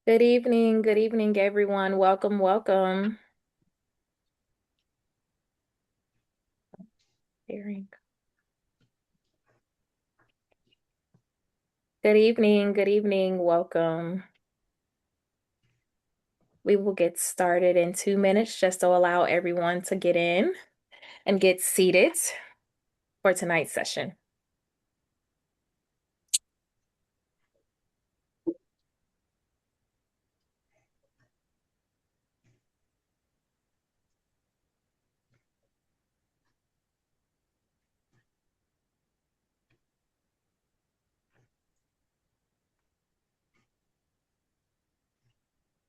Good evening, everyone. Welcome, welcome. Hearing. Good evening, welcome. We will get started in 2 minutes just to allow everyone to get in and get seated for tonight's session.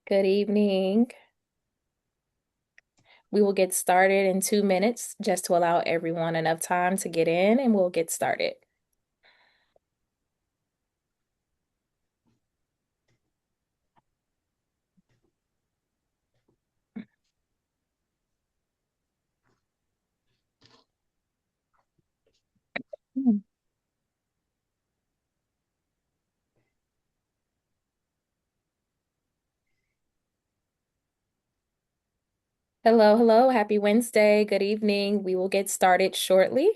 Good evening. We will get started in 2 minutes just to allow everyone enough time to get in, and we'll get started. Hello, hello. Happy Wednesday. Good evening. We will get started shortly,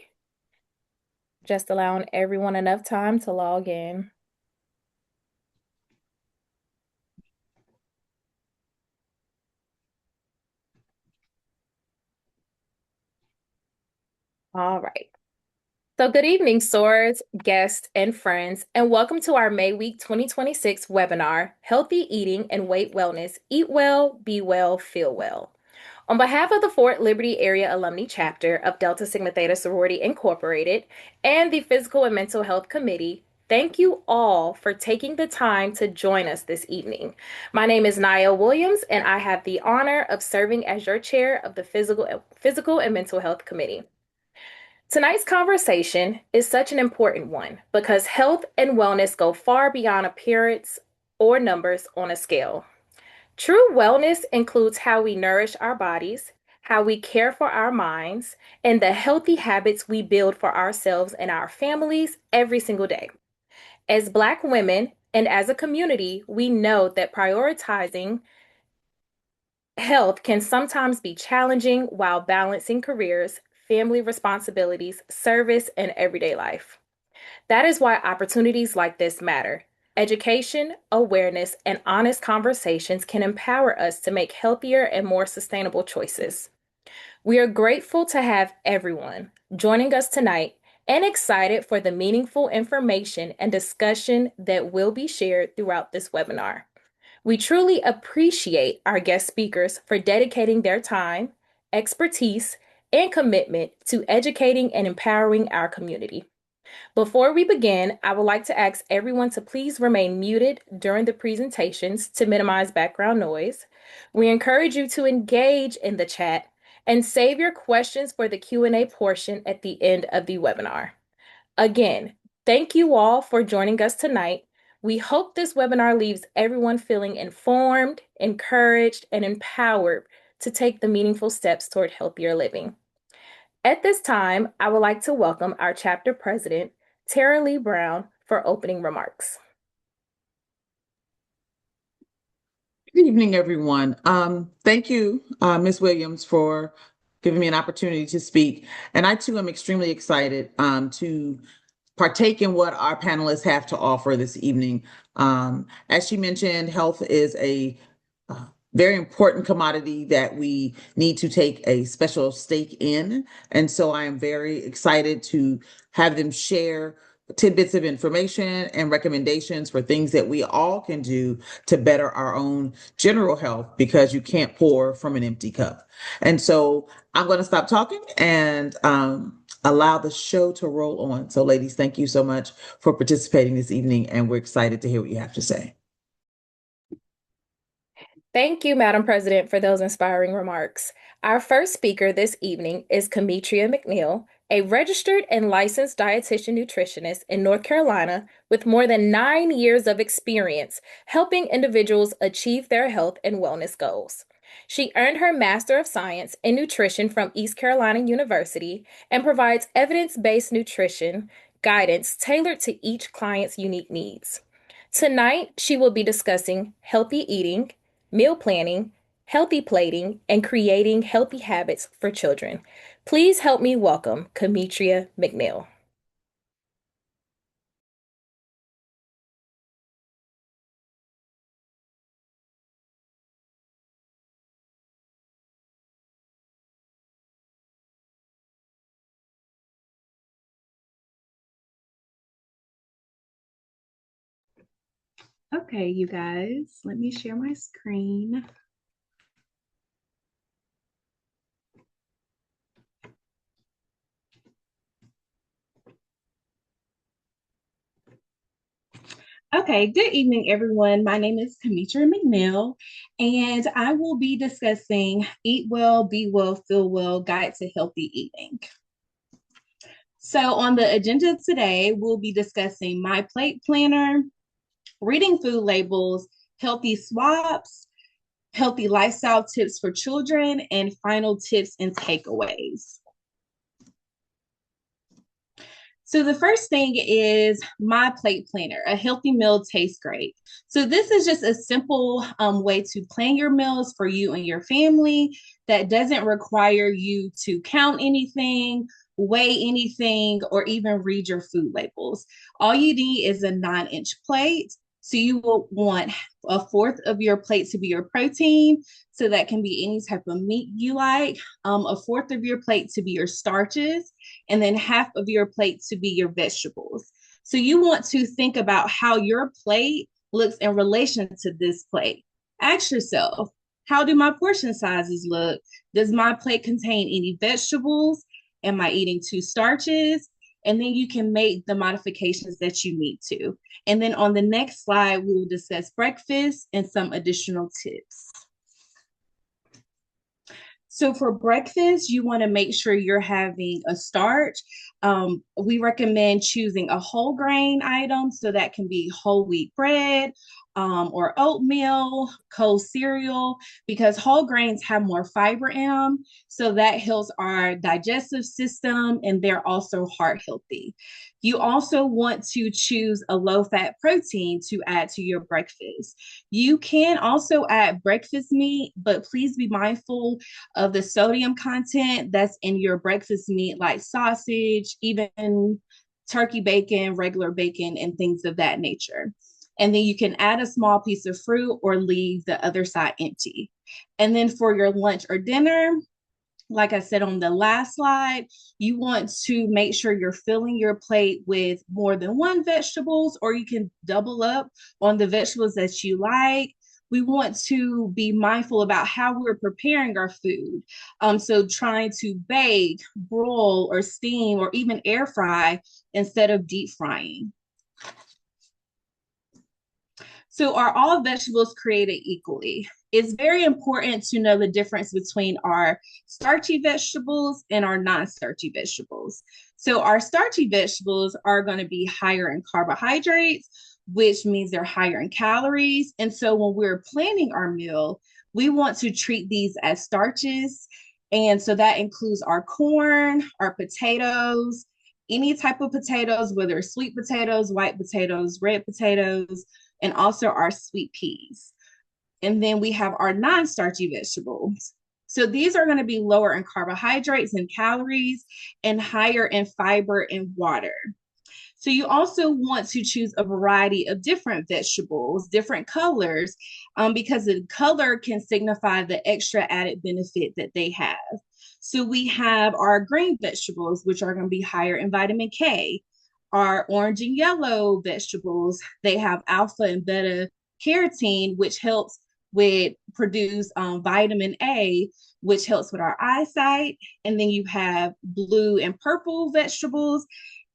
just allowing everyone enough time to log in. All right. So good evening, swords, guests, and friends, and welcome to our May Week 2026 webinar, Healthy Eating and Weight Wellness, Eat Well, Be Well, Feel Well. On behalf of the Fort Liberty Area Alumni Chapter of Delta Sigma Theta Sorority Incorporated and the Physical and Mental Health Committee, thank you all for taking the time to join us this evening. My name is Nia Williams, and I have the honor of serving as your chair of the Physical and Mental Health Committee. Tonight's conversation is such an important one because health and wellness go far beyond appearance or numbers on a scale. True wellness includes how we nourish our bodies, how we care for our minds, and the healthy habits we build for ourselves and our families every single day. As Black women and as a community, we know that prioritizing health can sometimes be challenging while balancing careers, family responsibilities, service, and everyday life. That is why opportunities like this matter. Education, awareness, and honest conversations can empower us to make healthier and more sustainable choices. We are grateful to have everyone joining us tonight and excited for the meaningful information and discussion that will be shared throughout this webinar. We truly appreciate our guest speakers for dedicating their time, expertise, and commitment to educating and empowering our community. Before we begin, I would like to ask everyone to please remain muted during the presentations to minimize background noise. We encourage you to engage in the chat and save your questions for the Q&A portion at the end of the webinar. Again, thank you all for joining us tonight. We hope this webinar leaves everyone feeling informed, encouraged, and empowered to take the meaningful steps toward healthier living. At this time, I would like to welcome our chapter president, Tara Lee Brown, for opening remarks. Good evening, everyone. Thank you, Ms. Williams, for giving me an opportunity to speak. And I too am extremely excited to partake in what our panelists have to offer this evening. As she mentioned, health is a very important commodity that we need to take a special stake in. And so I am very excited to have them share tidbits of information and recommendations for things that we all can do to better our own general health, because you can't pour from an empty cup. And so I'm going to stop talking and allow the show to roll on. So ladies, thank you so much for participating this evening, and we're excited to hear what you have to say. Thank you, Madam President, for those inspiring remarks. Our first speaker this evening is Kametria McNeil, a registered and licensed dietitian nutritionist in North Carolina with more than 9 years of experience helping individuals achieve their health and wellness goals. She earned her Master of Science in Nutrition from East Carolina University and provides evidence-based nutrition guidance tailored to each client's unique needs. Tonight, she will be discussing healthy eating, meal planning, healthy plating, and creating healthy habits for children. Please help me welcome Kametria McNeil. Okay, you guys, let me share my screen. Okay, good evening, everyone. My name is Kametria McNeil, and I will be discussing Eat Well, Be Well, Feel Well Guide to Healthy Eating. So, on the agenda today, we'll be discussing my plate planner, reading food labels, healthy swaps, healthy lifestyle tips for children, and final tips and takeaways. So the first thing is my plate planner. A healthy meal tastes great. So this is just a simple way to plan your meals for you and your family that doesn't require you to count anything, weigh anything, or even read your food labels. All you need is a 9-inch plate. So you will want a fourth of your plate to be your protein. So that can be any type of meat you like. A fourth of your plate to be your starches, and then half of your plate to be your vegetables. So you want to think about how your plate looks in relation to this plate. Ask yourself, how do my portion sizes look? Does my plate contain any vegetables? Am I eating 2 starches? And then you can make the modifications that you need to. And then on the next slide, we will discuss breakfast and some additional tips. So for breakfast, you want to make sure you're having a starch. We recommend choosing a whole grain item. So that can be whole wheat bread or oatmeal, cold cereal, because whole grains have more fiber in them. So that helps our digestive system, and they're also heart healthy. You also want to choose a low fat protein to add to your breakfast. You can also add breakfast meat, but please be mindful of the sodium content that's in your breakfast meat, like sausage, even turkey bacon, regular bacon, and things of that nature. And then you can add a small piece of fruit or leave the other side empty. And then for your lunch or dinner, like I said on the last slide, you want to make sure you're filling your plate with more than one vegetables, or you can double up on the vegetables that you like. We want to be mindful about how we're preparing our food. So trying to bake, broil, or steam, or even air fry instead of deep frying. So are all vegetables created equally? It's very important to know the difference between our starchy vegetables and our non-starchy vegetables. So our starchy vegetables are going to be higher in carbohydrates, which means they're higher in calories. And so when we're planning our meal, we want to treat these as starches. And so that includes our corn, our potatoes, any type of potatoes, whether it's sweet potatoes, white potatoes, red potatoes, and also our sweet peas. And then we have our non-starchy vegetables. So these are going to be lower in carbohydrates and calories and higher in fiber and water. So you also want to choose a variety of different vegetables, different colors, because the color can signify the extra added benefit that they have. So we have our green vegetables, which are going to be higher in vitamin K. Our orange and yellow vegetables, they have alpha and beta carotene, which helps with produce vitamin A, which helps with our eyesight. And then you have blue and purple vegetables,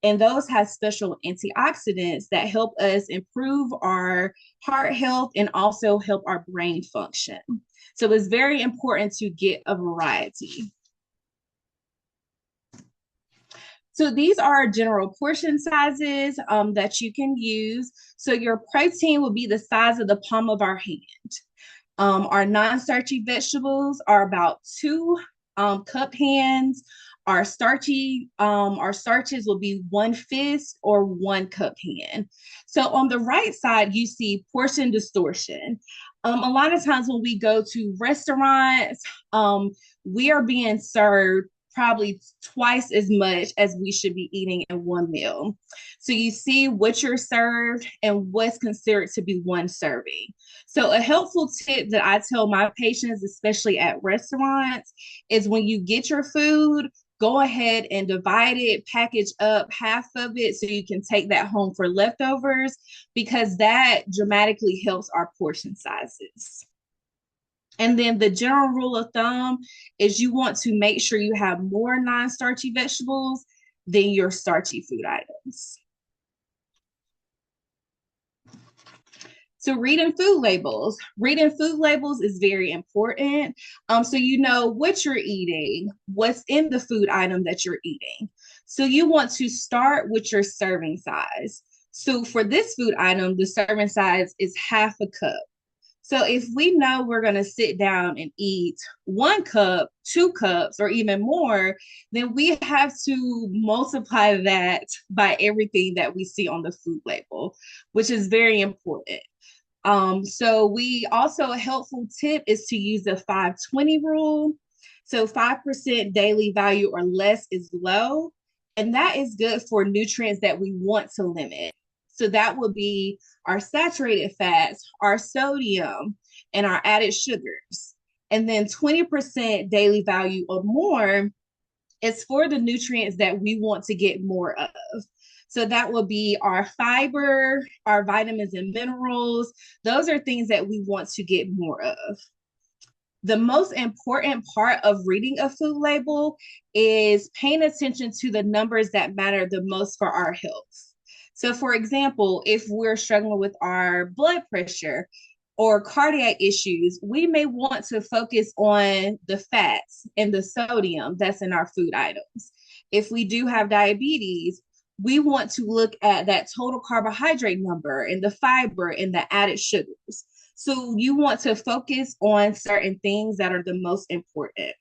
and those have special antioxidants that help us improve our heart health and also help our brain function. So it's very important to get a variety. So these are general portion sizes that you can use. So your protein will be the size of the palm of our hand. Our non-starchy vegetables are about 2 cup hands. Our our starches will be one fist or one cup hand. So on the right side, you see portion distortion. A lot of times when we go to restaurants, we are being served probably twice as much as we should be eating in one meal. So you see what you're served and what's considered to be one serving. So a helpful tip that I tell my patients, especially at restaurants, is when you get your food, go ahead and divide it, package up half of it so you can take that home for leftovers, because that dramatically helps our portion sizes. And then the general rule of thumb is you want to make sure you have more non-starchy vegetables than your starchy food items. So reading food labels. Reading food labels is very important. So you know what you're eating, what's in the food item that you're eating. So you want to start with your serving size. So for this food item, the serving size is half a cup. So if we know we're going to sit down and eat 1 cup, 2 cups, or even more, then we have to multiply that by everything that we see on the food label, which is very important. So we also, a helpful tip is to use the 5-20 rule. So 5% daily value or less is low, and that is good for nutrients that we want to limit. So that would be our saturated fats, our sodium, and our added sugars. And then 20% daily value or more is for the nutrients that we want to get more of. So that will be our fiber, our vitamins and minerals. Those are things that we want to get more of. The most important part of reading a food label is paying attention to the numbers that matter the most for our health. So for example, if we're struggling with our blood pressure or cardiac issues, we may want to focus on the fats and the sodium that's in our food items. If we do have diabetes, we want to look at that total carbohydrate number and the fiber and the added sugars. So you want to focus on certain things that are the most important.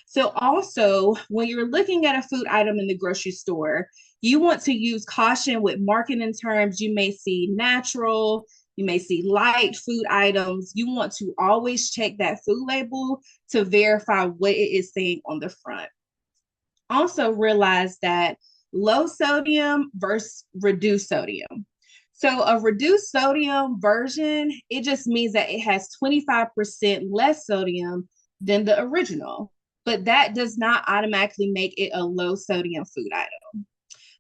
So also, when you're looking at a food item in the grocery store, you want to use caution with marketing terms. You may see natural, you may see light food items. You want to always check that food label to verify what it is saying on the front. Also realize that low sodium versus reduced sodium. So a reduced sodium version, it just means that it has 25% less sodium than the original, but that does not automatically make it a low sodium food item.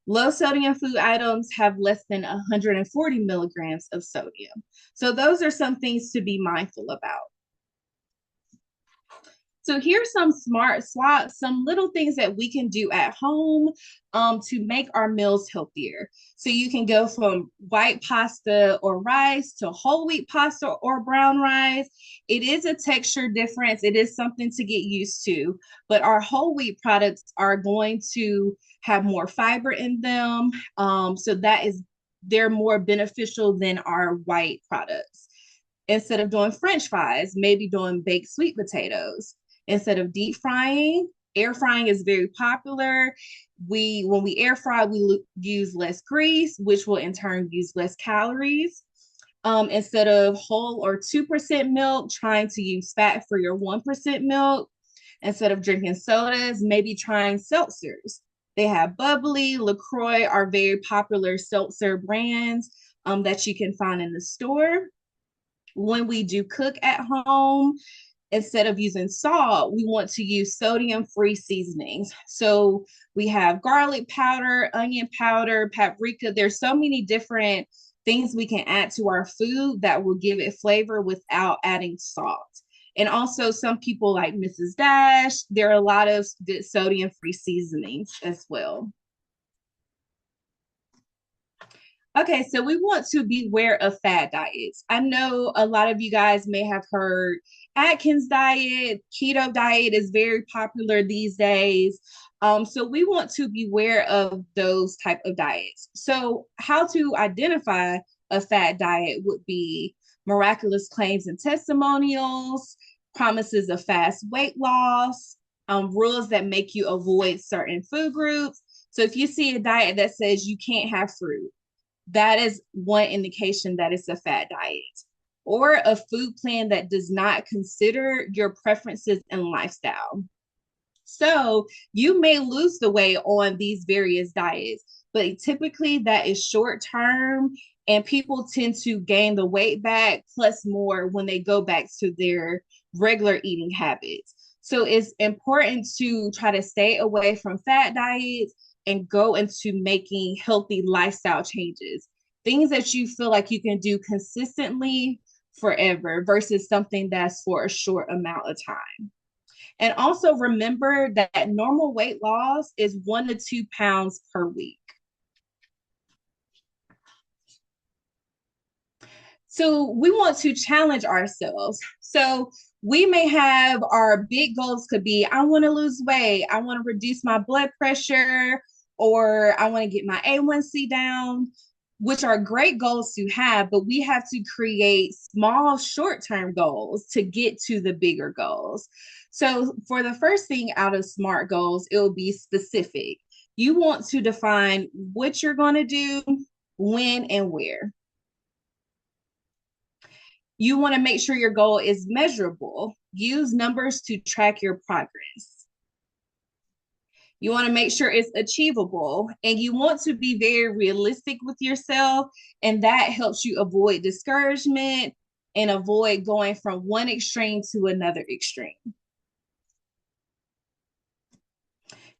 Low sodium food items have less than 140 milligrams of sodium. So those are some things to be mindful about. So here's some smart swaps, some little things that we can do at home to make our meals healthier. So you can go from white pasta or rice to whole wheat pasta or brown rice. It is a texture difference. It is something to get used to, but our whole wheat products are going to have more fiber in them. So they're more beneficial than our white products. Instead of doing French fries, maybe doing baked sweet potatoes. Instead of deep frying, air frying is very popular. When we air fry, we use less grease, which will in turn use less calories. Instead of whole or 2% milk, trying to use fat-free or 1% milk. Instead of drinking sodas, maybe trying seltzers. They have Bubbly, LaCroix are very popular seltzer brands that you can find in the store. When we do cook at home, instead of using salt, we want to use sodium-free seasonings. So we have garlic powder, onion powder, paprika. There's so many different things we can add to our food that will give it flavor without adding salt. And also some people like Mrs. Dash, there are a lot of good sodium-free seasonings as well. Okay, so we want to beware of fad diets. I know a lot of you guys may have heard Atkins diet, keto diet is very popular these days. So we want to beware of those type of diets. So how to identify a fad diet would be miraculous claims and testimonials, promises of fast weight loss, rules that make you avoid certain food groups. So if you see a diet that says you can't have fruit, that is one indication that it's a fat diet. Or a food plan that does not consider your preferences and lifestyle. So you may lose the weight on these various diets, but typically that is short term, and people tend to gain the weight back plus more when they go back to their regular eating habits. So it's important to try to stay away from fat diets and go into making healthy lifestyle changes, things that you feel like you can do consistently forever versus something that's for a short amount of time. And also remember that normal weight loss is 1 to 2 pounds per week. So we want to challenge ourselves. So we may have our big goals could be, I want to lose weight, I want to reduce my blood pressure, or I want to get my A1C down, which are great goals to have, but we have to create small short-term goals to get to the bigger goals. So for the first thing out of SMART goals, it will be specific. You want to define what you're going to do, when, and where. You want to make sure your goal is measurable. Use numbers to track your progress. You want to make sure it's achievable, and you want to be very realistic with yourself, and that helps you avoid discouragement and avoid going from one extreme to another extreme.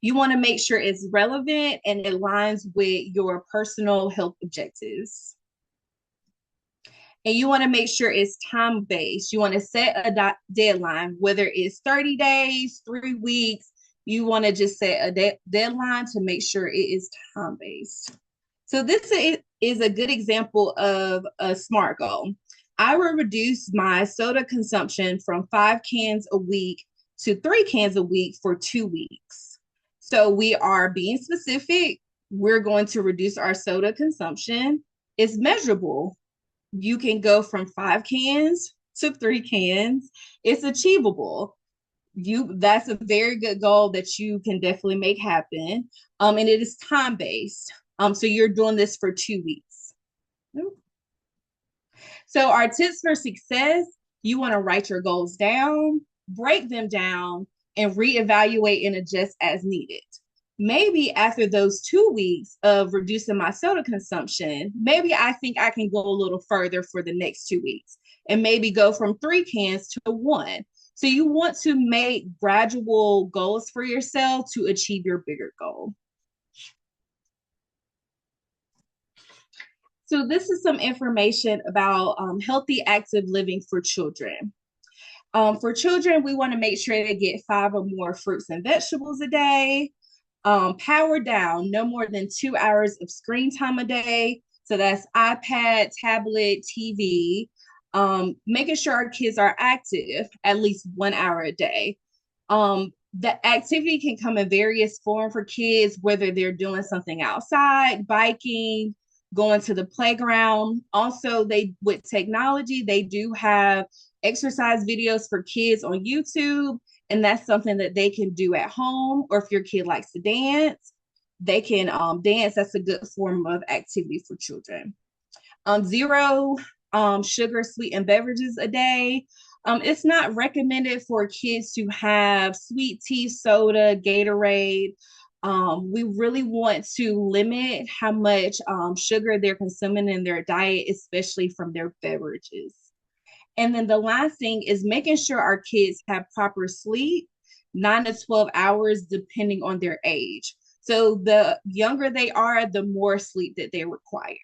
You want to make sure it's relevant and it aligns with your personal health objectives. And you want to make sure it's time-based. You want to set a deadline, whether it's 30 days, 3 weeks. You want to just set a deadline to make sure it is time-based. So this is a good example of a SMART goal. I will reduce my soda consumption from 5 cans a week to 3 cans a week for 2 weeks. So we are being specific. We're going to reduce our soda consumption. It's measurable. You can go from 5 cans to 3 cans. It's achievable. That's a very good goal that you can definitely make happen. And it is time-based. So you're doing this for 2 weeks. So our tips for success, you want to write your goals down, break them down, and reevaluate and adjust as needed. Maybe after those 2 weeks of reducing my soda consumption, maybe I think I can go a little further for the next 2 weeks and maybe go from 3 cans to 1. So you want to make gradual goals for yourself to achieve your bigger goal. So this is some information about healthy, active living for children. For children, we want to make sure they get 5 or more fruits and vegetables a day. Power down, no more than 2 hours of screen time a day. So that's iPad, tablet, TV. Making sure our kids are active at least 1 hour a day. The activity can come in various forms for kids, whether they're doing something outside, biking, going to the playground. Also, with technology, they do have exercise videos for kids on YouTube, and that's something that they can do at home. Or if your kid likes to dance, they can dance. That's a good form of activity for children. 0 sugar sweetened beverages a day. It's not recommended for kids to have sweet tea, soda, Gatorade. We really want to limit how much sugar they're consuming in their diet, especially from their beverages. And then the last thing is making sure our kids have proper sleep, 9 to 12 hours, depending on their age. So the younger they are, the more sleep that they require.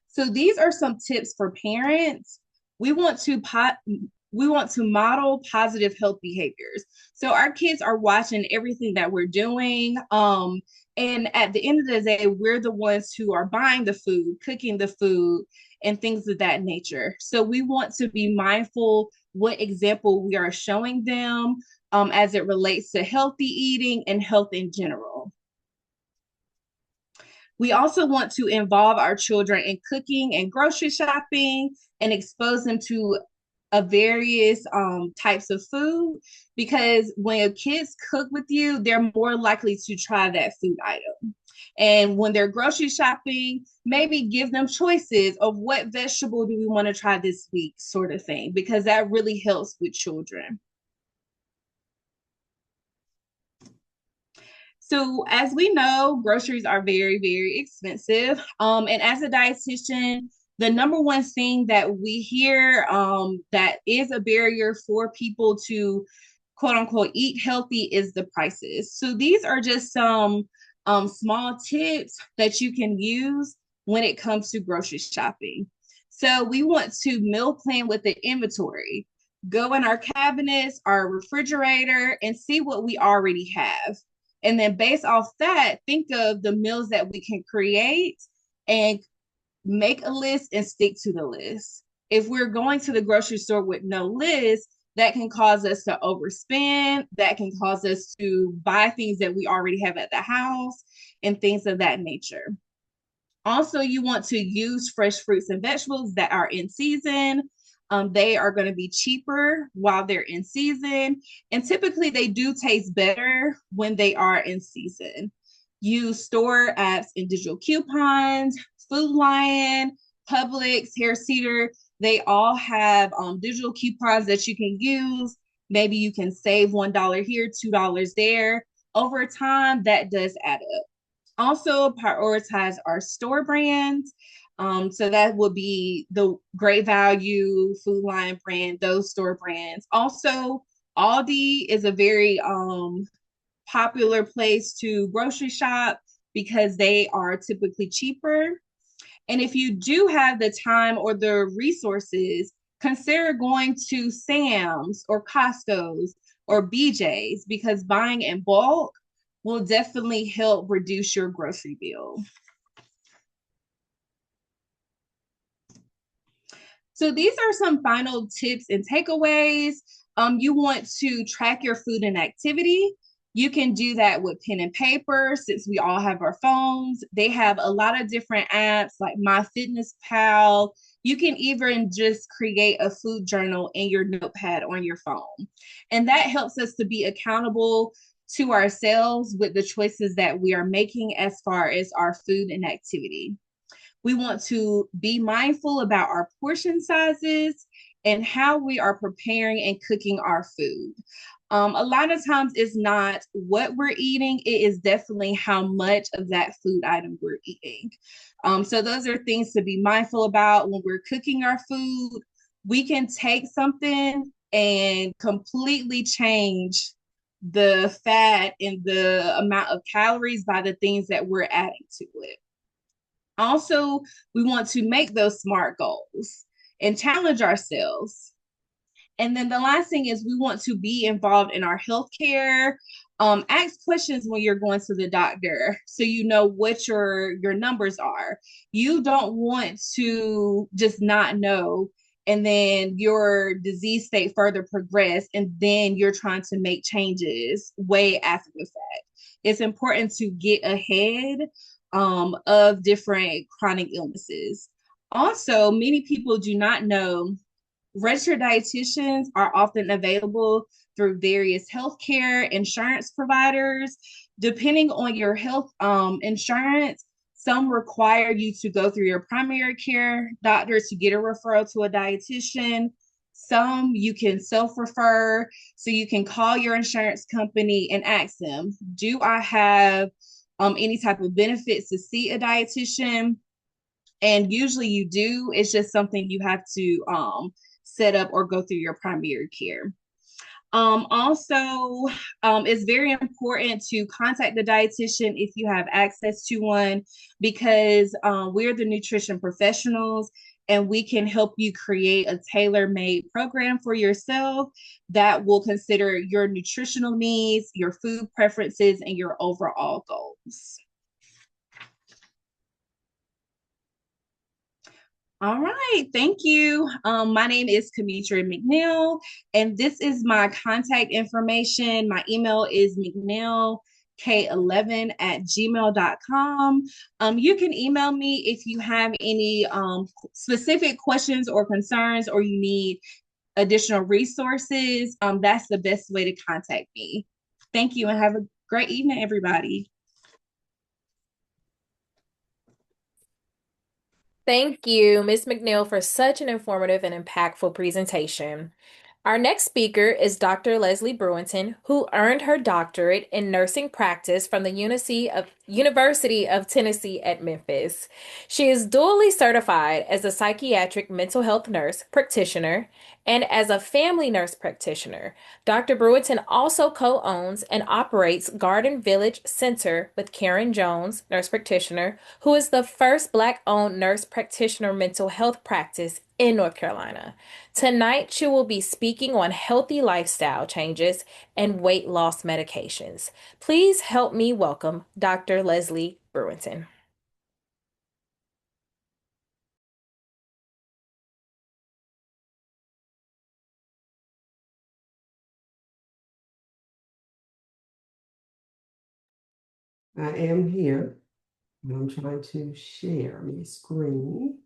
So these are some tips for parents. We want to model positive health behaviors. So our kids are watching everything that we're doing. And at the end of the day, we're the ones who are buying the food, cooking the food, and things of that nature. So we want to be mindful what example we are showing them as it relates to healthy eating and health in general. We also want to involve our children in cooking and grocery shopping and expose them to of various types of food, because when kids cook with you, they're more likely to try that food item. And when they're grocery shopping, maybe give them choices of what vegetable do we want to try this week, sort of thing, because that really helps with children. So as we know, groceries are very, very expensive. And as a dietitian, the number one thing that we hear that is a barrier for people to quote unquote eat healthy is the prices. So these are just some small tips that you can use when it comes to grocery shopping. So we want to meal plan with the inventory. Go in our cabinets, our refrigerator, and see what we already have. And then based off that, think of the meals that we can create and make a list and stick to the list. If we're going to the grocery store with no list, that can cause us to overspend, that can cause us to buy things that we already have at the house and things of that nature. Also, you want to use fresh fruits and vegetables that are in season. They are going to be cheaper while they're in season. And typically they do taste better when they are in season. Use store apps and digital coupons, Food Lion, Publix, Hair Cedar. They all have digital coupons that you can use. Maybe you can save $1 here, $2 there. Over time, that does add up. Also, prioritize our store brands. So that would be the Great Value, Food Lion brand, those store brands. Also, Aldi is a very popular place to grocery shop because they are typically cheaper. And if you do have the time or the resources, consider going to Sam's or Costco's or BJ's, because buying in bulk will definitely help reduce your grocery bill. So these are some final tips and takeaways. You want to track your food and activity. You can do that with pen and paper since we all have our phones. They have a lot of different apps like MyFitnessPal. You can even just create a food journal in your notepad on your phone. And that helps us to be accountable to ourselves with the choices that we are making as far as our food and activity. We want to be mindful about our portion sizes and how we are preparing and cooking our food. A lot of times it's not what we're eating, it is definitely how much of that food item we're eating. So those are things to be mindful about when we're cooking our food. We can take something and completely change the fat and the amount of calories by the things that we're adding to it. Also, we want to make those SMART goals and challenge ourselves. And then the last thing is we want to be involved in our healthcare. Ask questions when you're going to the doctor so you know what your numbers are. You don't want to just not know and then your disease state further progress and then you're trying to make changes way after the fact. It's important to get ahead of different chronic illnesses. Also, many people do not know registered dietitians are often available through various healthcare insurance providers. Depending on your health insurance, some require you to go through your primary care doctor to get a referral to a dietitian. Some you can self-refer, so you can call your insurance company and ask them, do I have any type of benefits to see a dietitian? And usually you do. It's just something you have to set up or go through your primary care. Also, it's very important to contact the dietitian if you have access to one, because we're the nutrition professionals and we can help you create a tailor-made program for yourself that will consider your nutritional needs, your food preferences, and your overall goals. All right, thank you. My name is Kametria McNeil, and this is my contact information. My email is mcneilk11@gmail.com. You can email me if you have any specific questions or concerns, or you need additional resources, that's the best way to contact me. Thank you and have a great evening, everybody. Thank you, Ms. McNeil, for such an informative and impactful presentation. Our next speaker is Dr. Leslie Brewington, who earned her doctorate in nursing practice from the University of Tennessee at Memphis. She is dually certified as a psychiatric mental health nurse practitioner and as a family nurse practitioner. Dr. Brewington also co-owns and operates Garden Village Center with Karen Jones, nurse practitioner, who is the first Black-owned nurse practitioner mental health practice in North Carolina. Tonight, she will be speaking on healthy lifestyle changes and weight loss medications. Please help me welcome Dr. Leslie Brewington. I am here. I'm trying to share my screen.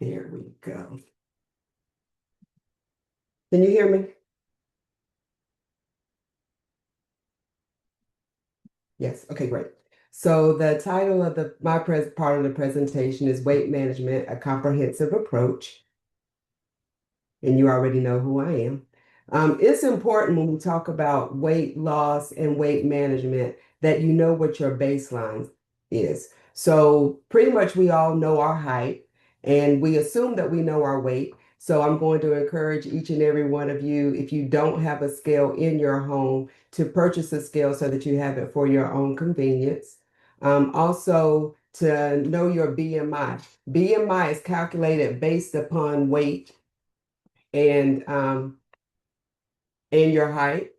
There we go. Can you hear me? Yes. Okay, great. So the title of my part of the presentation is Weight Management, a Comprehensive Approach. And you already know who I am. It's important when we talk about weight loss and weight management that you know what your baseline is. So pretty much we all know our height and we assume that we know our weight. So I'm going to encourage each and every one of you, if you don't have a scale in your home, to purchase a scale so that you have it for your own convenience. Also to know your BMI. BMI is calculated based upon weight and your height.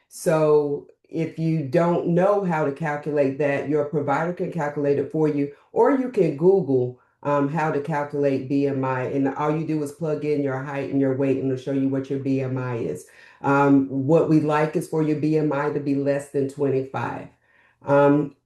So if you don't know how to calculate that, your provider can calculate it for you, or you can Google how to calculate BMI, and all you do is plug in your height and your weight, and it'll show you what your BMI is. What we like is for your BMI to be less than 25.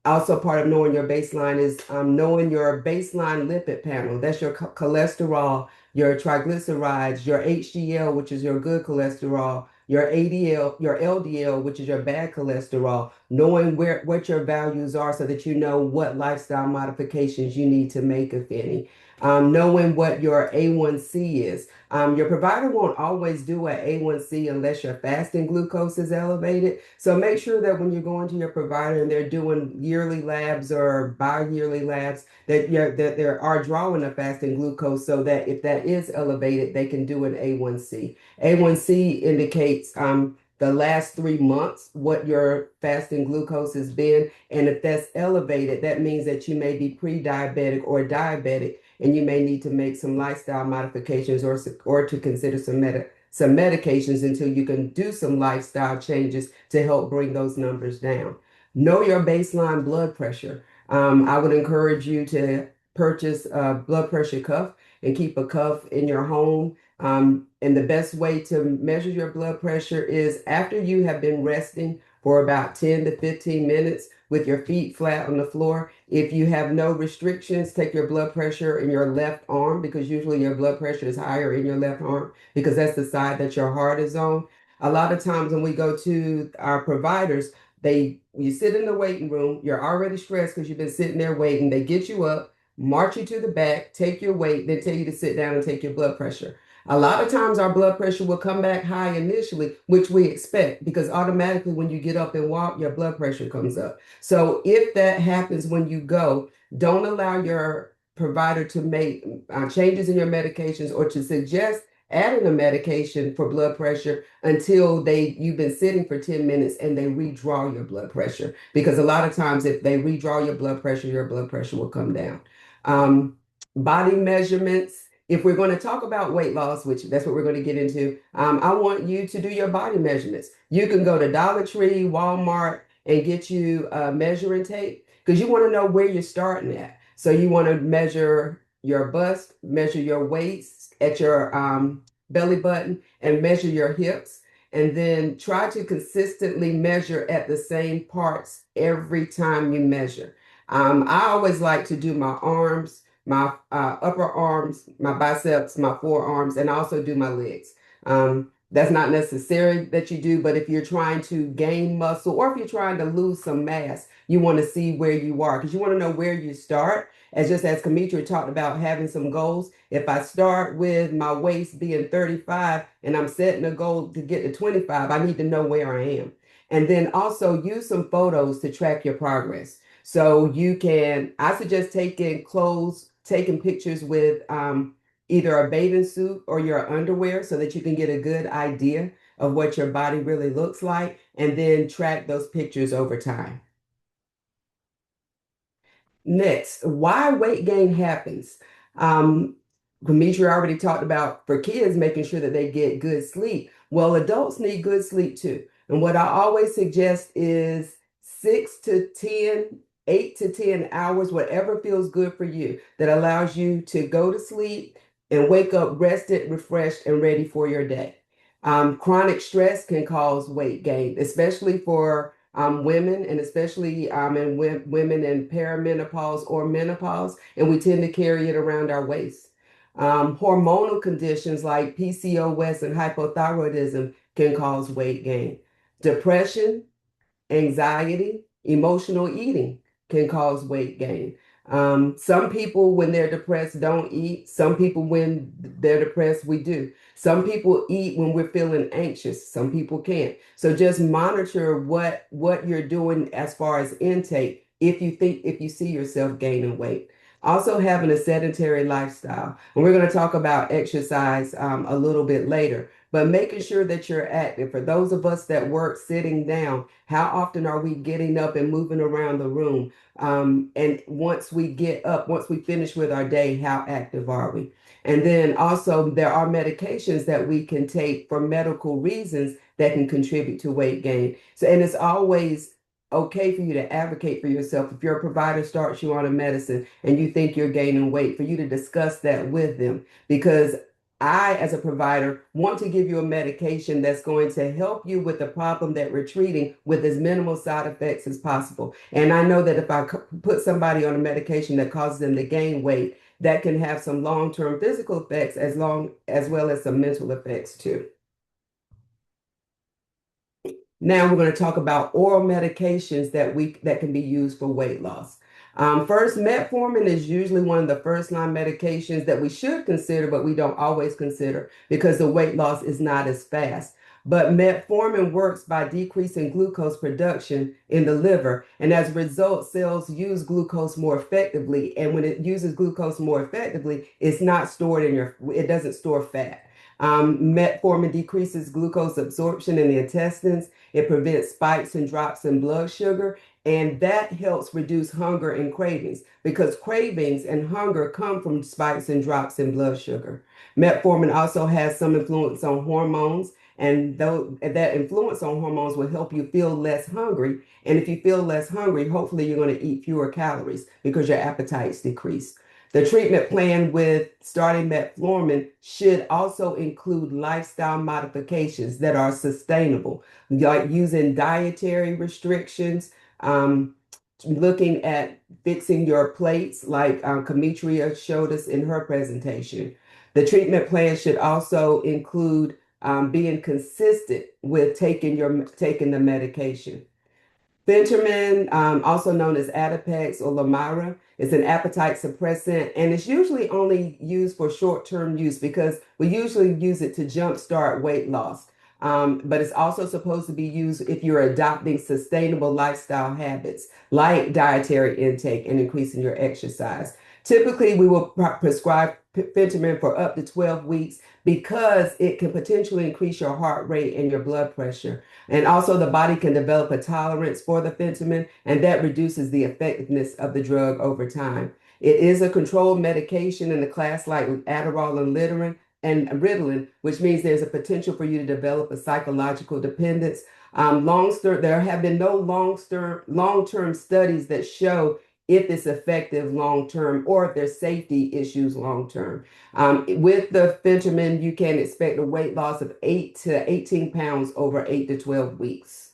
Also, part of knowing your baseline is knowing your baseline lipid panel. That's your cholesterol, your triglycerides, your HDL, which is your good cholesterol, your ADL, your LDL, which is your bad cholesterol, knowing what your values are so that you know what lifestyle modifications you need to make, if any. Knowing what your A1C is. Your provider won't always do an A1C unless your fasting glucose is elevated. So make sure that when you're going to your provider and they're doing yearly labs or bi-yearly labs, that they are drawing a fasting glucose so that if that is elevated, they can do an A1C. A1C indicates the last 3 months, what your fasting glucose has been. And if that's elevated, that means that you may be pre-diabetic or diabetic, and you may need to make some lifestyle modifications or to consider some medications until you can do some lifestyle changes to help bring those numbers down. Know your baseline blood pressure. I would encourage you to purchase a blood pressure cuff and keep a cuff in your home. And the best way to measure your blood pressure is after you have been resting for about 10 to 15 minutes with your feet flat on the floor. If you have no restrictions, take your blood pressure in your left arm, because usually your blood pressure is higher in your left arm because that's the side that your heart is on. A lot of times when we go to our providers, you sit in the waiting room, you're already stressed because you've been sitting there waiting. They get you up, march you to the back, take your weight, then tell you to sit down and take your blood pressure. A lot of times our blood pressure will come back high initially, which we expect because automatically when you get up and walk, your blood pressure comes up. So if that happens when you go, don't allow your provider to make changes in your medications or to suggest adding a medication for blood pressure until you've been sitting for 10 minutes and they redraw your blood pressure. Because a lot of times if they redraw your blood pressure will come down. Body measurements. If we're going to talk about weight loss, which that's what we're going to get into, I want you to do your body measurements. You can go to Dollar Tree, Walmart, and get you a measuring tape because you want to know where you're starting at. So you want to measure your bust, measure your waist at your belly button, and measure your hips. And then try to consistently measure at the same parts every time you measure. I always like to do my arms, my upper arms, my biceps, my forearms, and also do my legs. That's not necessary that you do, but if you're trying to gain muscle or if you're trying to lose some mass, you want to see where you are because you want to know where you start. As Kametria talked about having some goals, if I start with my waist being 35 and I'm setting a goal to get to 25, I need to know where I am. And then also use some photos to track your progress. So I suggest taking pictures with either a bathing suit or your underwear so that you can get a good idea of what your body really looks like and then track those pictures over time. Next, why weight gain happens. Um, Demetri already talked about for kids making sure that they get good sleep. Well, adults need good sleep too. And what I always suggest is 6 to 10, 8 to 10 hours, whatever feels good for you, that allows you to go to sleep and wake up rested, refreshed, and ready for your day. Chronic stress can cause weight gain, especially for women, and especially in women in perimenopause or menopause, and we tend to carry it around our waist. Hormonal conditions like PCOS and hypothyroidism can cause weight gain. Depression, anxiety, emotional eating can cause weight gain. Some people, when they're depressed, don't eat. Some people, when they're depressed, we do. Some people eat when we're feeling anxious. Some people can't. So just monitor what you're doing as far as intake if you see yourself gaining weight. Also having a sedentary lifestyle. And we're going to talk about exercise a little bit later, but making sure that you're active. For those of us that work sitting down, how often are we getting up and moving around the room? And once we get up, once we finish with our day, how active are we? And then also, there are medications that we can take for medical reasons that can contribute to weight gain. So, and it's always okay for you to advocate for yourself. If your provider starts you on a medicine and you think you're gaining weight, for you to discuss that with them, because I, as a provider, want to give you a medication that's going to help you with the problem that we're treating with as minimal side effects as possible. And I know that if I put somebody on a medication that causes them to gain weight, that can have some long-term physical effects as well as some mental effects too. Now we're going to talk about oral medications that can be used for weight loss. First, metformin is usually one of the first line medications that we should consider, but we don't always consider because the weight loss is not as fast. But metformin works by decreasing glucose production in the liver, and as a result, cells use glucose more effectively. And when it uses glucose more effectively, it's not stored it doesn't store fat. Metformin decreases glucose absorption in the intestines. It prevents spikes and drops in blood sugar, and that helps reduce hunger and cravings because cravings and hunger come from spikes and drops in blood sugar. Metformin also has some influence on hormones, and though that influence on hormones will help you feel less hungry. And if you feel less hungry, hopefully you're going to eat fewer calories because your appetites decrease. The treatment plan with starting metformin should also include lifestyle modifications that are sustainable, like using dietary restrictions, looking at fixing your plates, like Kametria showed us in her presentation. The treatment plan should also include being consistent with taking the medication. Phentermine, also known as Adipex or Lamira, is an appetite suppressant, and it's usually only used for short-term use because we usually use it to jumpstart weight loss. But it's also supposed to be used if you're adopting sustainable lifestyle habits like dietary intake and increasing your exercise. Typically, we will prescribe phentermine for up to 12 weeks because it can potentially increase your heart rate and your blood pressure. And also, the body can develop a tolerance for the phentermine, and that reduces the effectiveness of the drug over time. It is a controlled medication in a class like Adderall and Ritalin, which means there's a potential for you to develop a psychological dependence. There have been no long-term studies that show if it's effective long term or if there's safety issues long term. With the phentermine, you can expect a weight loss of 8 to 18 pounds over 8 to 12 weeks.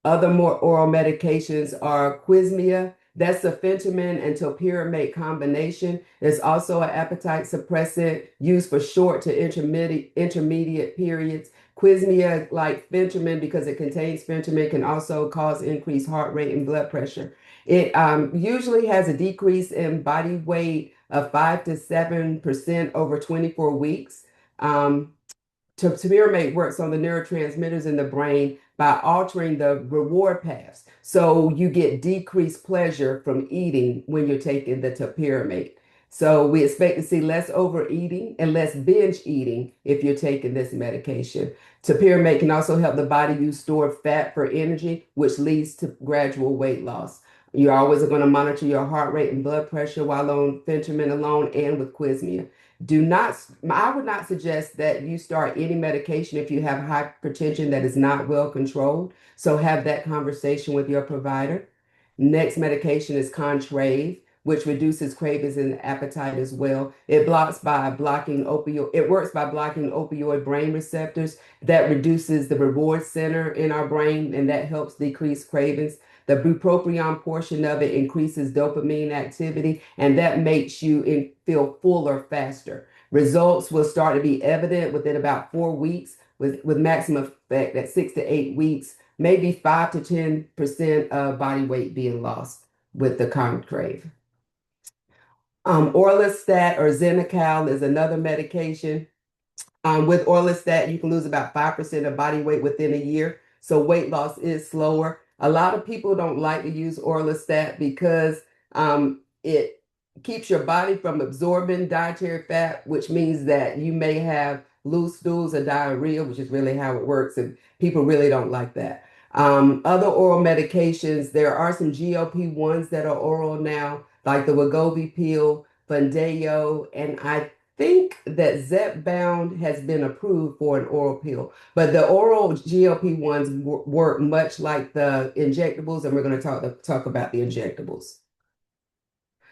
Other more oral medications are Quizmia. That's a phentermine and topiramate combination. It's also an appetite suppressant used for short to intermediate periods. Quizmia, like phentermine, because it contains phentermine, can also cause increased heart rate and blood pressure. It usually has a decrease in body weight of 5 to 7% over 24 weeks. Topiramate works on the neurotransmitters in the brain by altering the reward paths. So you get decreased pleasure from eating when you're taking the topiramate. So we expect to see less overeating and less binge eating if you're taking this medication. Topiramate can also help the body use stored fat for energy, which leads to gradual weight loss. You're always going to monitor your heart rate and blood pressure while on phentermine alone and with Quizmia. I would not suggest that you start any medication if you have hypertension that is not well controlled. So have that conversation with your provider. Next medication is Contrave, which reduces cravings and appetite as well. It works by blocking opioid brain receptors that reduces the reward center in our brain, and that helps decrease cravings. The bupropion portion of it increases dopamine activity, and that makes you feel fuller faster. Results will start to be evident within about 4 weeks, with maximum effect at 6 to 8 weeks, maybe 5 to 10% of body weight being lost with the Contrave. Orlistat or Xenical is another medication. With Orlistat, you can lose about 5% of body weight within a year. So weight loss is slower. A lot of people don't like to use Orlistat because it keeps your body from absorbing dietary fat, which means that you may have loose stools or diarrhea, which is really how it works. And people really don't like that. Other oral medications, there are some GLP-1s that are oral now, like the Wegovy pill, Foundayo, and I think that Zepbound has been approved for an oral pill, but the oral GLP-1s work much like the injectables, and we're going to talk about the injectables.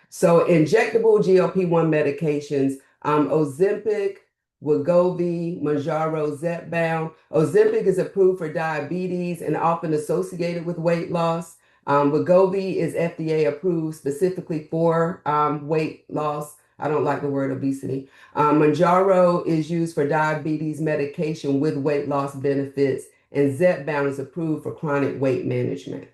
So injectable GLP-1 medications, Ozempic, Wegovy, Mounjaro, Zepbound. Ozempic is approved for diabetes and often associated with weight loss. Wegovy is FDA approved specifically for weight loss. I don't like the word obesity. Mounjaro is used for diabetes medication with weight loss benefits, and Zepbound is approved for chronic weight management.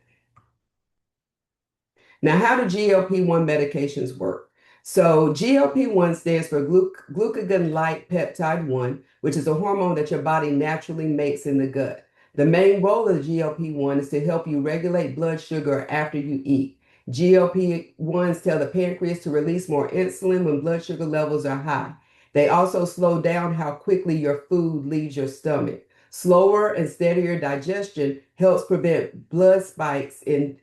Now, how do GLP-1 medications work? So GLP-1 stands for glucagon-like peptide 1, which is a hormone that your body naturally makes in the gut. The main role of the GLP-1 is to help you regulate blood sugar after you eat. GLP-1s tell the pancreas to release more insulin when blood sugar levels are high. They also slow down how quickly your food leaves your stomach. Slower and steadier digestion helps prevent spikes in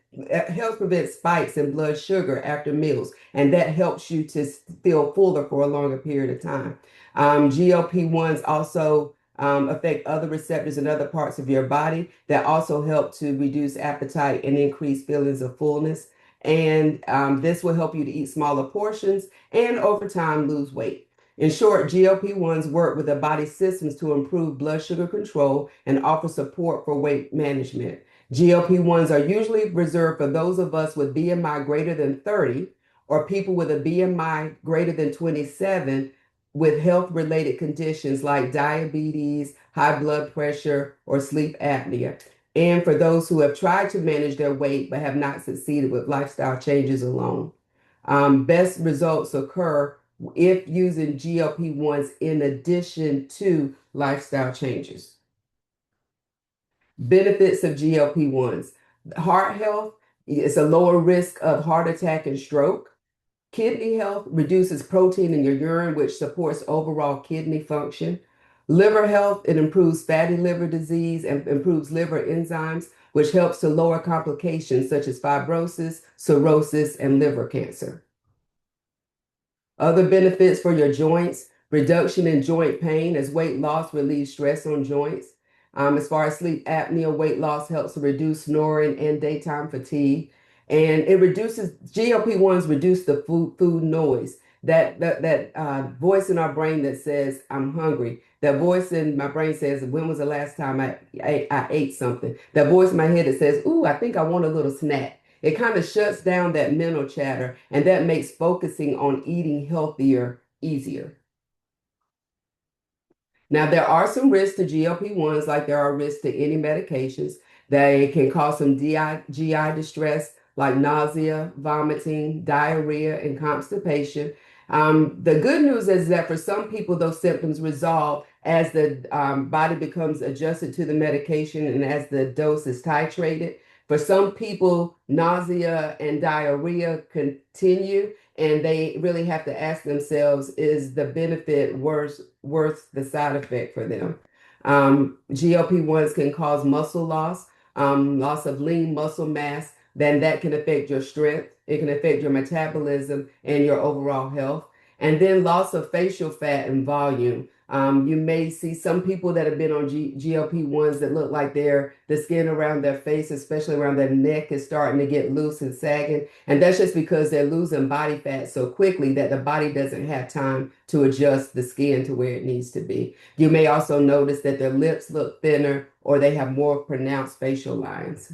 blood sugar after meals, and that helps you to feel fuller for a longer period of time. GLP-1s also affect other receptors in other parts of your body that also help to reduce appetite and increase feelings of fullness. And this will help you to eat smaller portions and over time lose weight. In short, GLP-1s work with the body's systems to improve blood sugar control and offer support for weight management. GLP-1s are usually reserved for those of us with BMI greater than 30 or people with a BMI greater than 27 with health-related conditions like diabetes, high blood pressure, or sleep apnea. And for those who have tried to manage their weight but have not succeeded with lifestyle changes alone. Best results occur if using GLP-1s in addition to lifestyle changes. Benefits of GLP-1s. Heart health, it's a lower risk of heart attack and stroke. Kidney health reduces protein in your urine, which supports overall kidney function. Liver health, it improves fatty liver disease and improves liver enzymes, which helps to lower complications such as fibrosis, cirrhosis, and liver cancer. Other benefits for your joints, reduction in joint pain as weight loss relieves stress on joints. As far as sleep apnea, weight loss helps to reduce snoring and daytime fatigue. And it reduces GLP-1s reduce the food noise. That voice in our brain that says I'm hungry. That voice in my brain says, when was the last time I ate something? That voice in my head that says, ooh, I think I want a little snack. It kind of shuts down that mental chatter, and that makes focusing on eating healthier easier. Now, there are some risks to GLP-1s, like there are risks to any medications. They can cause some GI distress, like nausea, vomiting, diarrhea, and constipation. The good news is that for some people, those symptoms resolve as the body becomes adjusted to the medication and as the dose is titrated. For some people, nausea and diarrhea continue, and they really have to ask themselves, is the benefit worth the side effect for them? GLP-1s can cause muscle loss, loss of lean muscle mass, then that can affect your strength. It can affect your metabolism and your overall health. And then loss of facial fat and volume. You may see some people that have been on GLP-1s that look like the skin around their face, especially around their neck, is starting to get loose and sagging. And that's just because they're losing body fat so quickly that the body doesn't have time to adjust the skin to where it needs to be. You may also notice that their lips look thinner or they have more pronounced facial lines.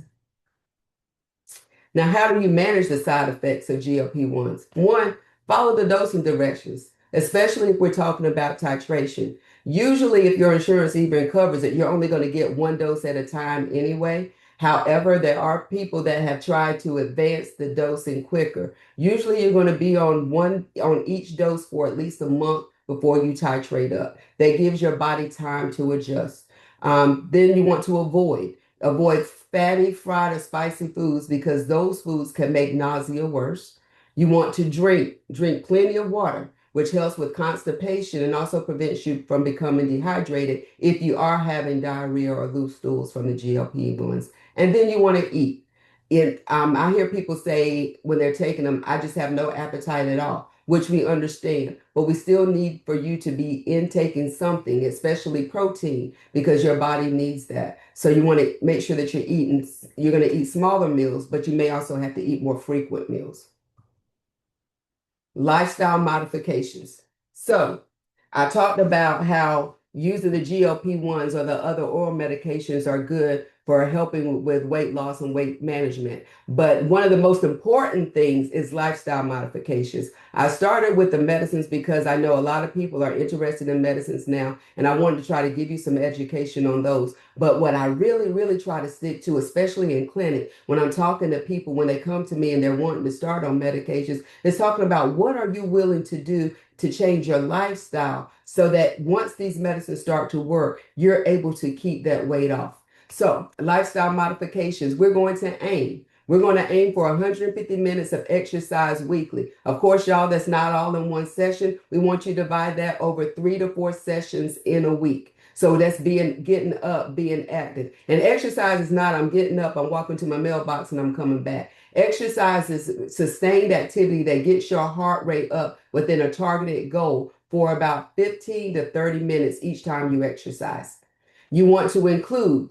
Now, how do you manage the side effects of GLP-1s? One, follow the dosing directions, especially if we're talking about titration. Usually, if your insurance even covers it, you're only going to get one dose at a time anyway. However, there are people that have tried to advance the dosing quicker. Usually, you're going to be on each dose for at least a month before you titrate up. That gives your body time to adjust. Then you want to avoid fatty, fried, or spicy foods because those foods can make nausea worse. You want to drink plenty of water, which helps with constipation and also prevents you from becoming dehydrated if you are having diarrhea or loose stools from the GLP-1s. And then you want to eat. I hear people say when they're taking them, I just have no appetite at all, which we understand, but we still need for you to be intaking something, especially protein, because your body needs that. So you want to make sure that you're going to eat smaller meals, but you may also have to eat more frequent meals. Lifestyle modifications. So I talked about how using the GLP-1s or the other oral medications are good for helping with weight loss and weight management. But one of the most important things is lifestyle modifications. I started with the medicines because I know a lot of people are interested in medicines now, and I wanted to try to give you some education on those. But what I really, really try to stick to, especially in clinic, when I'm talking to people, when they come to me and they're wanting to start on medications, is talking about what are you willing to do to change your lifestyle so that once these medicines start to work, you're able to keep that weight off. So, lifestyle modifications, we're going to aim. We're going to aim for 150 minutes of exercise weekly. Of course, y'all, that's not all in one session. We want you to divide that over 3 to 4 sessions in a week. So that's getting up, being active. And exercise is not, I'm getting up, I'm walking to my mailbox and I'm coming back. Exercise is sustained activity that gets your heart rate up within a targeted goal for about 15 to 30 minutes each time you exercise. You want to include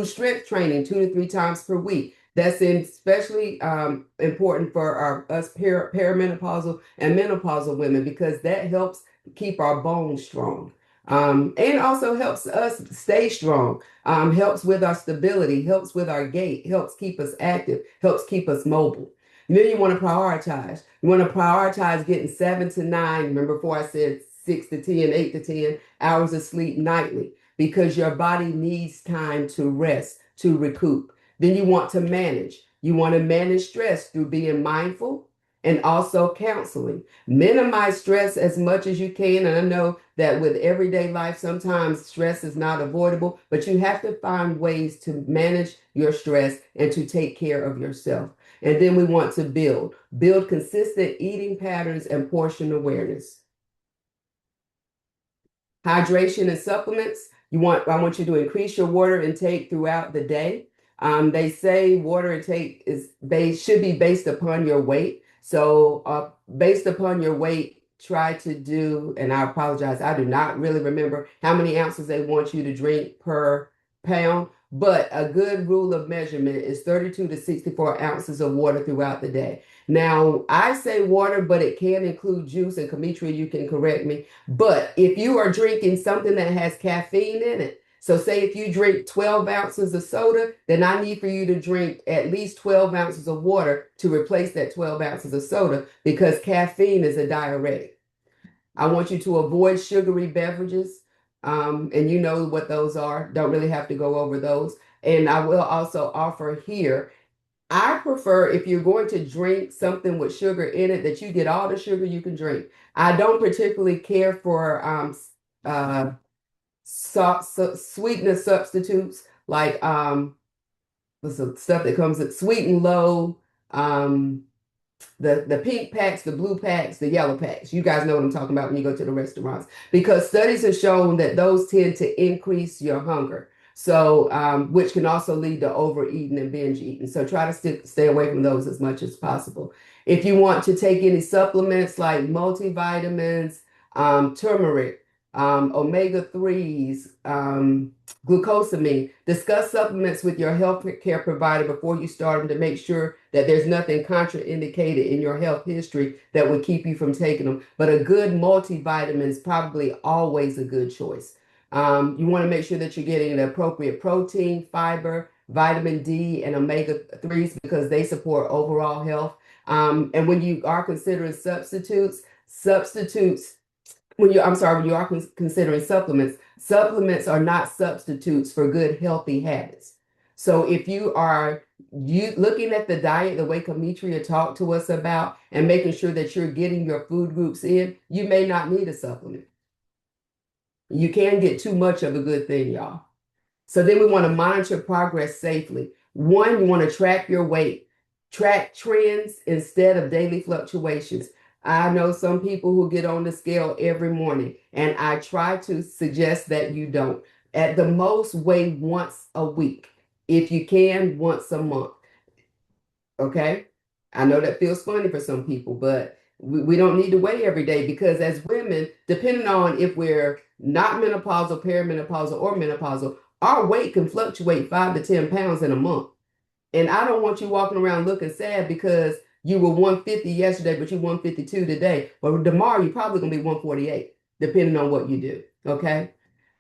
strength training 2 to 3 times per week. That's especially important for us perimenopausal and menopausal women because that helps keep our bones strong. And also helps us stay strong, helps with our stability, helps with our gait, helps keep us active, helps keep us mobile. And then you want to prioritize. You want to prioritize getting 7 to 9. Remember before I said 6 to 10, 8 to 10 hours of sleep nightly because your body needs time to rest, to recoup. Then you want to manage. You want to manage stress through being mindful and also counseling. Minimize stress as much as you can. And I know that with everyday life, sometimes stress is not avoidable, but you have to find ways to manage your stress and to take care of yourself. And then we want to build consistent eating patterns and portion awareness. Hydration and supplements. I want you to increase your water intake throughout the day. They say water intake should be based upon your weight. So based upon your weight, try to do, and I apologize, I do not really remember how many ounces they want you to drink per pound, but a good rule of measurement is 32 to 64 ounces of water throughout the day. Now, I say water, but it can include juice, and Kametria, you can correct me. But if you are drinking something that has caffeine in it, so say if you drink 12 ounces of soda, then I need for you to drink at least 12 ounces of water to replace that 12 ounces of soda because caffeine is a diuretic. I want you to avoid sugary beverages. And you know what those are. Don't really have to go over those. And I will also offer here, I prefer if you're going to drink something with sugar in it that you get all the sugar you can drink. I don't particularly care for uh, sweetener substitutes like the stuff that comes at sweet and low. Um, the pink packs, the blue packs, the yellow packs. You guys know what I'm talking about when you go to the restaurants, because studies have shown that those tend to increase your hunger. So, which can also lead to overeating and binge eating. So try to stay away from those as much as possible. If you want to take any supplements like multivitamins, turmeric, omega-3s, glucosamine, discuss supplements with your health care provider before you start them to make sure that there's nothing contraindicated in your health history that would keep you from taking them. But a good multivitamin is probably always a good choice. You want to make sure that you're getting the appropriate protein, fiber, vitamin D, and omega-3s because they support overall health. And when you are considering when you are considering supplements are not substitutes for good, healthy habits. So if you looking at the diet, the way Kametria talked to us about, and making sure that you're getting your food groups in, you may not need a supplement. You can get too much of a good thing, y'all. So then we want to monitor progress safely. One, you want to track your weight, track trends instead of daily fluctuations. I know some people who get on the scale every morning, and I try to suggest that you don't. At the most, weigh once a week. If you can, once a month. Okay. I know that feels funny for some people, but we don't need to weigh every day because as women, depending on if we're not menopausal, perimenopausal, or menopausal, our weight can fluctuate 5 to 10 pounds in a month. And I don't want you walking around looking sad because you were 150 yesterday, but you're 152 today. But tomorrow, you're probably going to be 148, depending on what you do. Okay.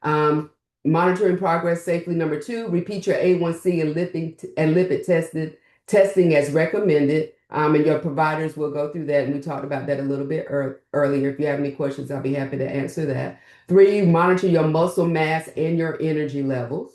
Um, Monitoring progress safely. Number two, repeat your A1C and lipid testing as recommended. And your providers will go through that. And we talked about that a little bit earlier. If you have any questions, I'll be happy to answer that. Three, monitor your muscle mass and your energy levels.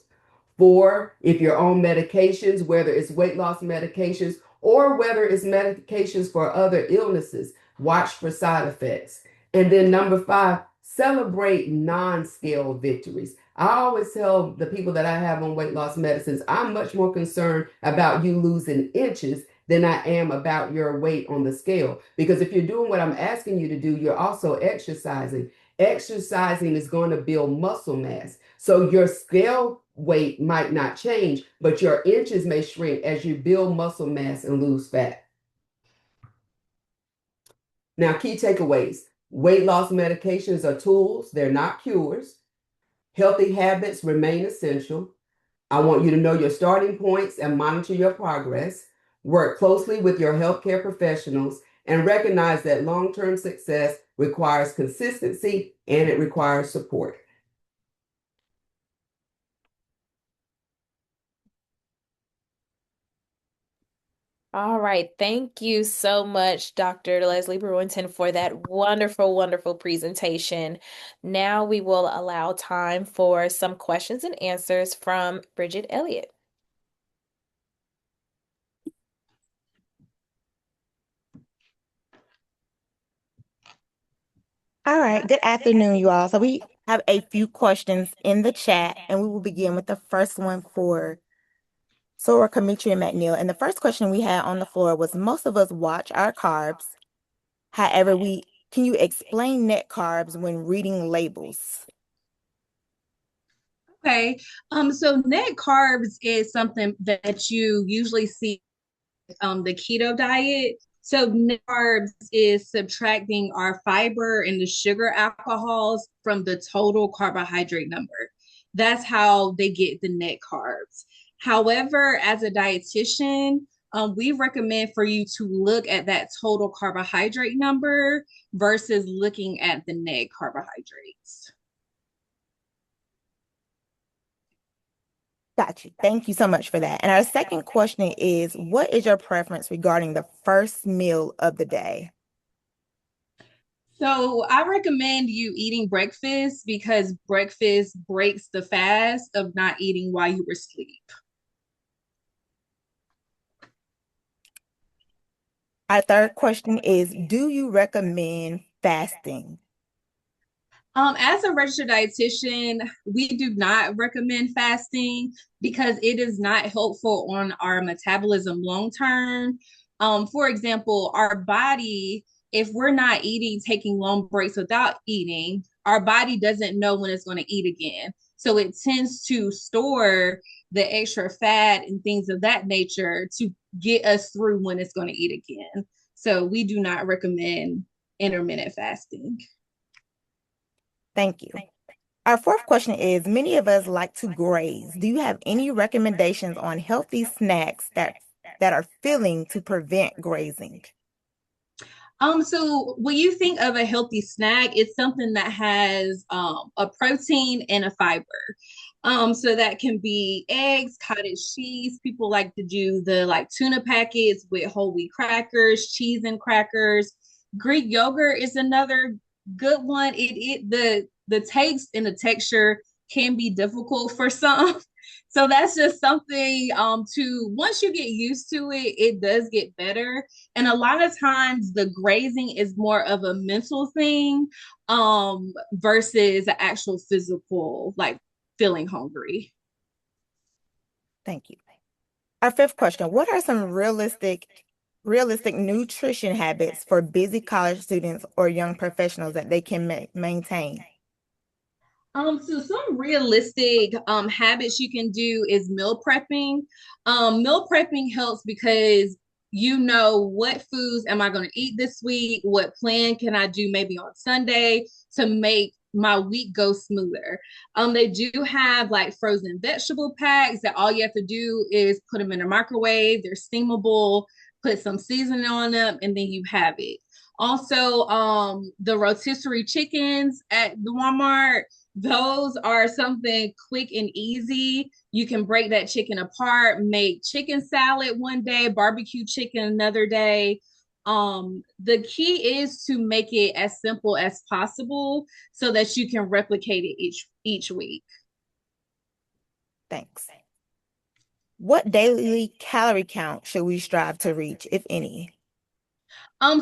Four, if you're on medications, whether it's weight loss medications or whether it's medications for other illnesses, watch for side effects. And then number five, celebrate non-scale victories. I always tell the people that I have on weight loss medicines, I'm much more concerned about you losing inches than I am about your weight on the scale. Because if you're doing what I'm asking you to do, you're also exercising. Exercising is going to build muscle mass. So your scale weight might not change, but your inches may shrink as you build muscle mass and lose fat. Now, key takeaways. Weight loss medications are tools, they're not cures. Healthy habits remain essential. I want you to know your starting points and monitor your progress. Work closely with your healthcare professionals and recognize that long-term success requires consistency and it requires support. All right. Thank you so much, Dr. Leslie Brewington, for that wonderful, wonderful presentation. Now we will allow time for some questions and answers from Bridget Elliott. All right, good afternoon, you all. So we have a few questions in the chat, and we will begin with the first one for Sora, Kametria, and McNeil. And the first question we had on the floor was, most of us watch our carbs. However, can you explain net carbs when reading labels? Okay. So net carbs is something that you usually see the keto diet. So net carbs is subtracting our fiber and the sugar alcohols from the total carbohydrate number. That's how they get the net carbs. carbs. However, as a dietitian, we recommend for you to look at that total carbohydrate number versus looking at the net carbohydrates. Got you. Thank you so much for that. And our second question is, what is your preference regarding the first meal of the day? So I recommend you eating breakfast because breakfast breaks the fast of not eating while you were asleep. Our third question is, do you recommend fasting? As a registered dietitian, we do not recommend fasting because it is not helpful on our metabolism long term. For example, our body, if we're not eating, taking long breaks without eating, our body doesn't know when it's going to eat again. So it tends to store the extra fat and things of that nature to get us through when it's going to eat again. So we do not recommend intermittent fasting. Thank you. Our fourth question is, many of us like to graze. Do you have any recommendations on healthy snacks that are filling to prevent grazing? So when you think of a healthy snack, it's something that has a protein and a fiber. So that can be eggs, cottage cheese. People like to do the like tuna packets with whole wheat crackers, cheese and crackers. Greek yogurt is another good one. The taste and the texture can be difficult for some. So that's just something to once you get used to it, it does get better. And a lot of times the grazing is more of a mental thing versus an actual physical, like feeling hungry. Thank you. Our fifth question, what are some realistic nutrition habits for busy college students or young professionals that they can maintain? So some realistic habits you can do is meal prepping. Meal prepping helps because you know what foods am I going to eat this week? What plan can I do maybe on Sunday to make my week go smoother? They do have like frozen vegetable packs that all you have to do is put them in a microwave. They're steamable, put some seasoning on them, and then you have it. Also, the rotisserie chickens at the Walmart, those are something quick and easy. You can break that chicken apart, make chicken salad one day, barbecue chicken another day. The key is to make it as simple as possible so that you can replicate it each week. Thanks. What daily calorie count should we strive to reach, if any?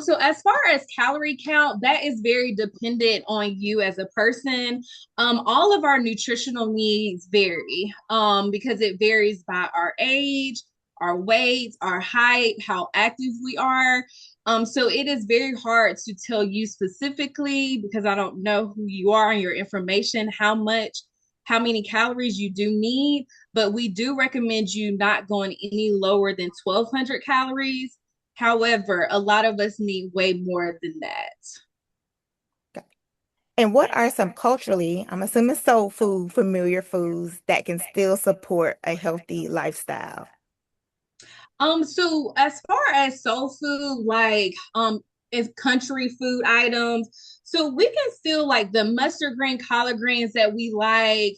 So as far as calorie count, that is very dependent on you as a person. All of our nutritional needs vary because it varies by our age, our weight, our height, how active we are. So it is very hard to tell you specifically because I don't know who you are and your information, how many calories you do need, but we do recommend you not going any lower than 1,200 calories. However, a lot of us need way more than that. And what are some culturally, I'm assuming soul food, familiar foods that can still support a healthy lifestyle? So as far as soul food, like is country food items, so we can still like the mustard green, collard greens that we like,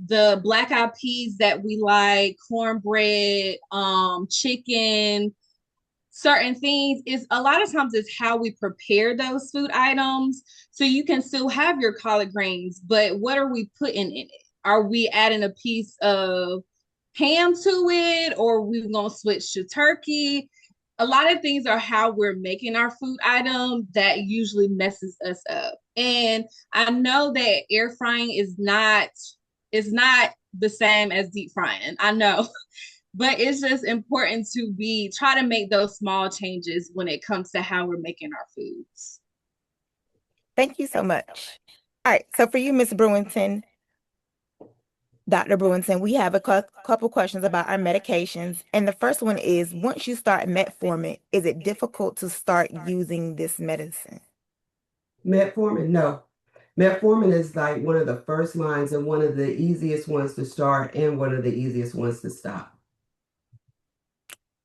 the black eyed peas that we like, cornbread, chicken, certain things is a lot of times it's how we prepare those food items. So you can still have your collard greens, but what are we putting in it? Are we adding a piece of ham to it, or are we gonna switch to turkey? A lot of things are how we're making our food item that usually messes us up. And I know that air frying is not the same as deep frying. I know. But it's just important to try to make those small changes when it comes to how we're making our foods. Thank you so much. All right, so for you, Ms. Brewington, Dr. Brewington, we have a couple questions about our medications. And the first one is, once you start metformin, is it difficult to start using this medicine? Metformin, no. Metformin is like one of the first lines and one of the easiest ones to start and one of the easiest ones to stop.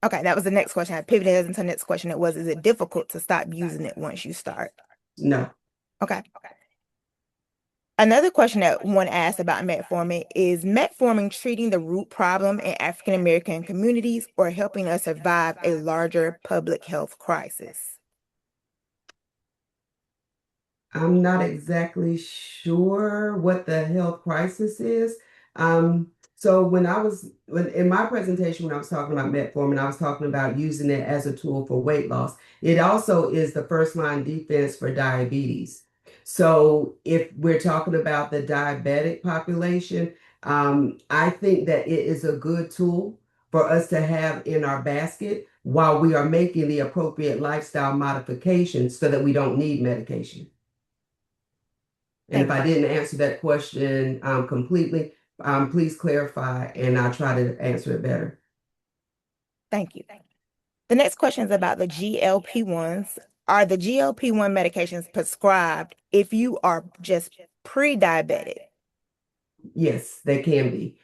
Okay, that was the next question. I pivoted into the next question. It was, is it difficult to stop using it once you start? No. Okay. Another question that one asked about metformin is metformin treating the root problem in African American communities or helping us survive a larger public health crisis? I'm not exactly sure what the health crisis is. So in my presentation, when I was talking about metformin, I was talking about using it as a tool for weight loss. It also is the first line defense for diabetes. So if we're talking about the diabetic population, I think that it is a good tool for us to have in our basket while we are making the appropriate lifestyle modifications so that we don't need medication. And if I didn't answer that question completely, please clarify and I'll try to answer it better. Thank you. The next question is about the GLP-1s. Are the GLP-1 medications prescribed if you are just pre-diabetic? Yes, they can be.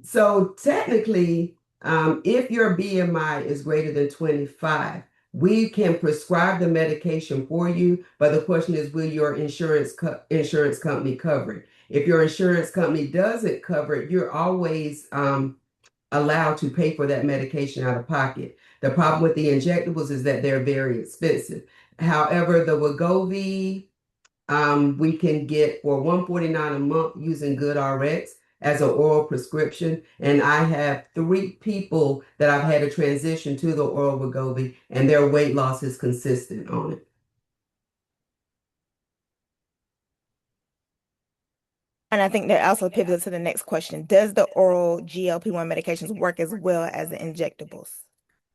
So technically, if your BMI is greater than 25, we can prescribe the medication for you, but the question is, will your insurance company cover it? If your insurance company doesn't cover it, you're always allowed to pay for that medication out of pocket. The problem with the injectables is that they're very expensive. However, the Wegovy, we can get for $149 a month using GoodRx as an oral prescription. And I have 3 people that I've had to transition to the oral Wegovy, and their weight loss is consistent on it. And I think that also pivots to the next question. Does the oral GLP-1 medications work as well as the injectables?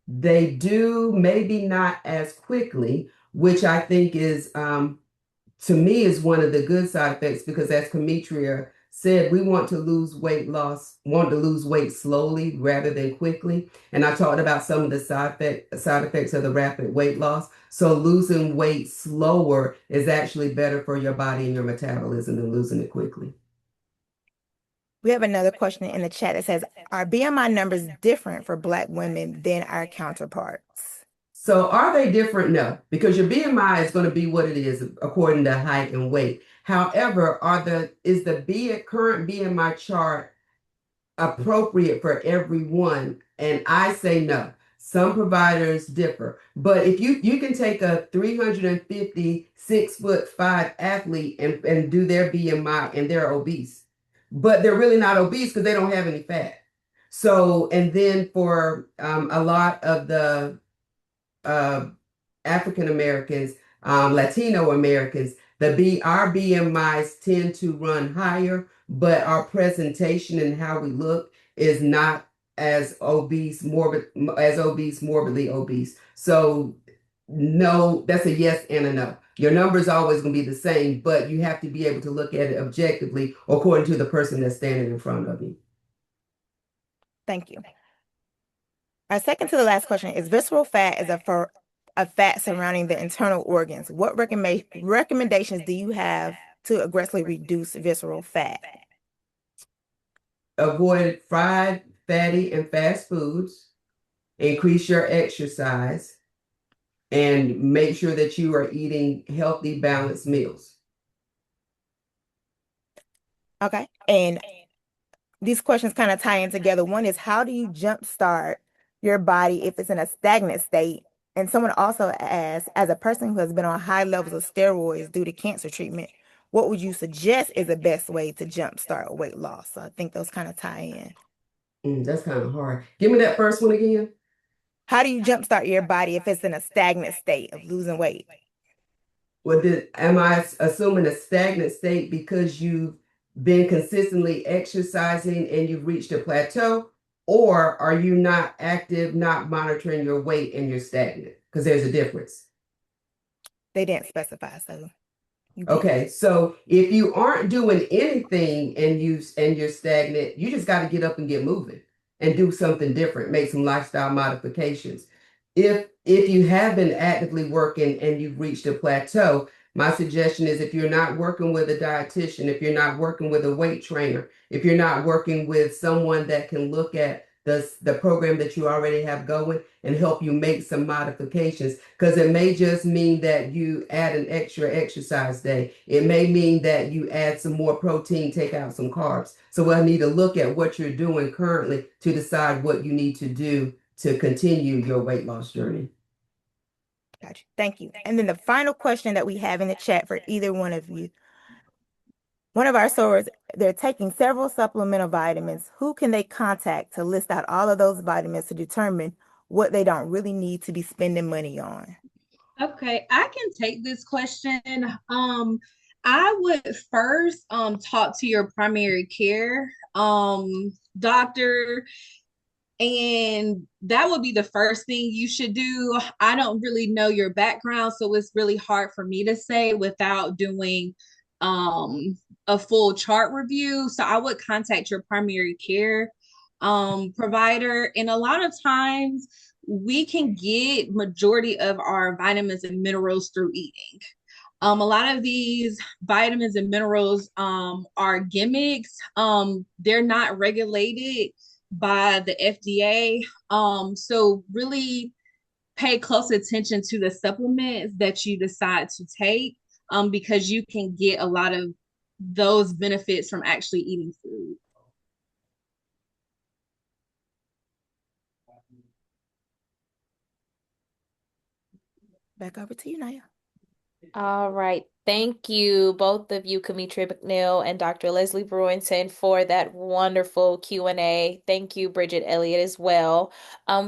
They do, maybe not as quickly, which I think is to me is one of the good side effects, because as Kametria said, we want to lose weight slowly rather than quickly. And I talked about some of the side effects of the rapid weight loss. So losing weight slower is actually better for your body and your metabolism than losing it quickly. We have another question in the chat that says, are BMI numbers different for Black women than our counterparts? So are they different? No, because your BMI is going to be what it is according to height and weight. However, is the current BMI chart appropriate for everyone? And I say no. Some providers differ. But if you can take a 356'5" athlete and do their BMI and they're obese, but they're really not obese because they don't have any fat. So, and then for a lot of the African Americans, Latino Americans, our BMIs tend to run higher, but our presentation and how we look is not as morbidly obese. So no, that's a yes and a no. Your number is always going to be the same, but you have to be able to look at it objectively according to the person that's standing in front of you. Thank you. Our second to the last question is, visceral fat is a fat surrounding the internal organs. What recommendations do you have to aggressively reduce visceral fat? Avoid fried, fatty, and fast foods. Increase your exercise, and make sure that you are eating healthy, balanced meals. Okay. And these questions kind of tie in together. One is, how do you jumpstart your body if it's in a stagnant state? And someone also asked, as a person who has been on high levels of steroids due to cancer treatment, what would you suggest is the best way to jumpstart weight loss? So I think those kind of tie in. That's kind of hard. Give me that first one again. How do you jumpstart your body if it's in a stagnant state of losing weight? Well, am I assuming a stagnant state because you've been consistently exercising and you've reached a plateau? Or are you not active, not monitoring your weight, and you're stagnant? Because there's a difference. They didn't specify, so. Okay, so if you aren't doing anything and you're stagnant, you just got to get up and get moving and do something different, make some lifestyle modifications. If you have been actively working and you've reached a plateau, My suggestion is if you're not working with a dietitian, if you're not working with a weight trainer, if you're not working with someone that can look at the program that you already have going and help you make some modifications, because it may just mean that you add an extra exercise day. It may mean that you add some more protein, take out some carbs. So we'll need to look at what you're doing currently to decide what you need to do to continue your weight loss journey. Gotcha. Thank you. And then the final question that we have in the chat for either one of you. One of our sorors, they're taking several supplemental vitamins. Who can they contact to list out all of those vitamins to determine what they don't really need to be spending money on? Okay, I can take this question. I would first talk to your primary care doctor, and that would be the first thing you should do. I don't really know your background, so it's really hard for me to say without doing a full chart review. So I would contact your primary care provider, and a lot of times we can get majority of our vitamins and minerals through eating. A lot of these vitamins and minerals are gimmicks. They're not regulated by the FDA. So really pay close attention to the supplements that you decide to take, because you can get a lot of those benefits from actually eating food. Back over to you, Naya. All right. Thank you, both of you, Kametria McNeil and Dr. Leslie Brewington, for that wonderful Q&A. Thank you, Bridget Elliott, as well.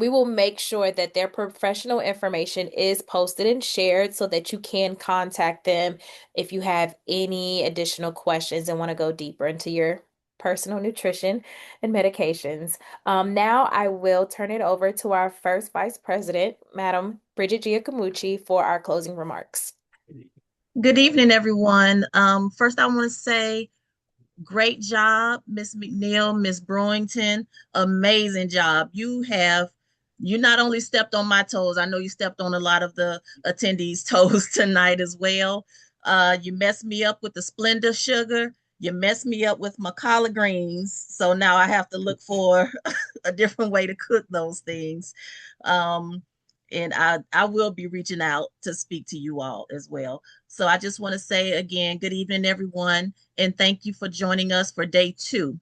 We will make sure that their professional information is posted and shared so that you can contact them if you have any additional questions and want to go deeper into your personal nutrition and medications. Now I will turn it over to our first Vice President, Madam Bridget Giacomucci, for our closing remarks. Good evening, everyone. First, I want to say great job, Miss McNeil, Miss Brewington. Amazing job. You not only stepped on my toes, I know you stepped on a lot of the attendees' toes tonight as well. You messed me up with the Splenda sugar. You messed me up with my collard greens. So now I have to look for a different way to cook those things. And I will be reaching out to speak to you all as well. So I just want to say again, good evening, everyone, and thank you for joining us for day 2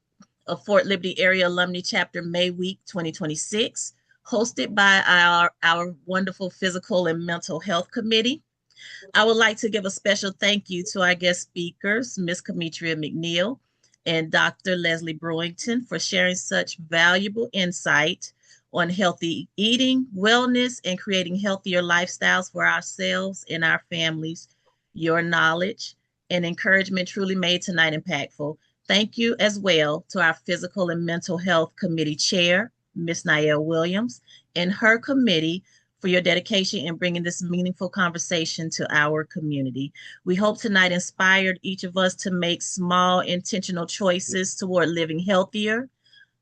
of Fort Liberty Area Alumni Chapter May Week 2026, hosted by our wonderful Physical and Mental Health Committee. I would like to give a special thank you to our guest speakers, Ms. Kametria McNeil and Dr. Leslie Brewington, for sharing such valuable insight on healthy eating, wellness, and creating healthier lifestyles for ourselves and our families. Your knowledge and encouragement truly made tonight impactful. Thank you as well to our Physical and Mental Health Committee Chair, Ms. Nael Williams, and her committee for your dedication in bringing this meaningful conversation to our community. We hope tonight inspired each of us to make small, intentional choices toward living healthier,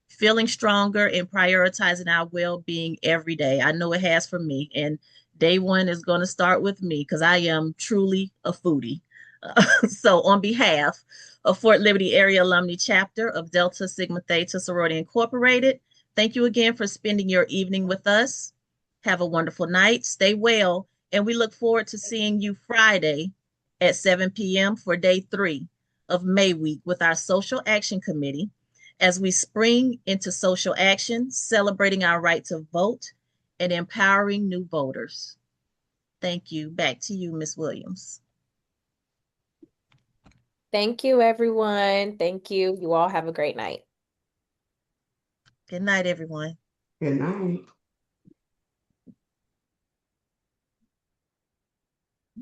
feeling stronger, and prioritizing our well-being every day. I know it has for me, and day 1 is going to start with me because I am truly a foodie. So on behalf of Fort Liberty Area Alumni Chapter of Delta Sigma Theta Sorority Incorporated, thank you again for spending your evening with us. Have a wonderful night, stay well, and we look forward to seeing you Friday at 7 p.m. for day 3 of May Week with our Social Action Committee as we spring into social action, celebrating our right to vote and empowering new voters. Thank you. Back to you, Ms. Williams. Thank you, everyone. Thank you. You all have a great night. Good night, everyone. Good night.